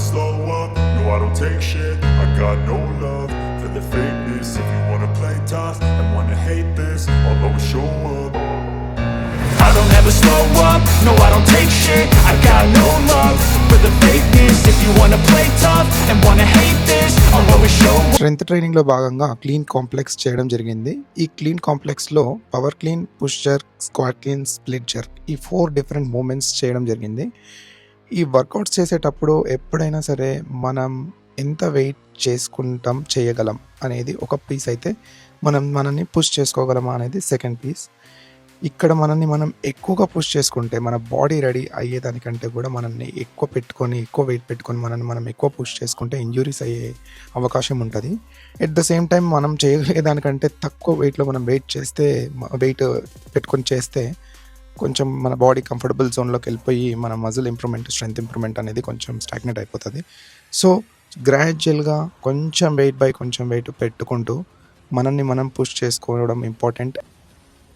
never slow up, no I don't take shit. I got no love for the fakeness. If you wanna play tough and wanna hate this, I'll always show up. I don't ever slow up, no I don't take shit. I got no love for the fakeness. If you wanna play tough and wanna hate this, I'll always show up. Strength ట్రైనింగ్లో భాగంగా clean complex చేయడం జరిగింది. ఈ clean కాంప్లెక్స్లో power clean, push jerk, squat clean, split jerk ఈ 4 different moments చేయడం జరిగింది. ఈ వర్కౌట్స్ చేసేటప్పుడు ఎప్పుడైనా సరే మనం ఎంత వెయిట్ చేయగలం అనేది ఒక పీస్ అయితే, మనల్ని పుష్ చేసుకోగలమా అనేది సెకండ్ పీస్. ఇక్కడ మనం ఎక్కువగా పుష్ చేసుకుంటే మన బాడీ రెడీ అయ్యేదానికంటే కూడా మనల్ని ఎక్కువ వెయిట్ పెట్టుకొని మనం ఎక్కువ పుష్ చేసుకుంటే ఇంజురీస్ అయ్యే అవకాశం ఉంటుంది. ఎట్ ద సేమ్ టైం మనం చేయగలిగేదానికంటే తక్కువ వెయిట్లో మనం వెయిట్ పెట్టుకొని చేస్తే కొంచెం మన బాడీ కంఫర్టబుల్ జోన్లోకి వెళ్ళిపోయి మన మజిల్ ఇంప్రూవ్మెంట్, స్ట్రెంత్ ఇంప్రూవ్మెంట్ అనేది కొంచెం స్టాగ్నేట్ అయిపోతుంది. సో గ్రాడ్యువల్గా కొంచెం వెయిట్ పెట్టుకుంటూ మనల్ని మనం పుష్ చేసుకోవడం ఇంపార్టెంట్.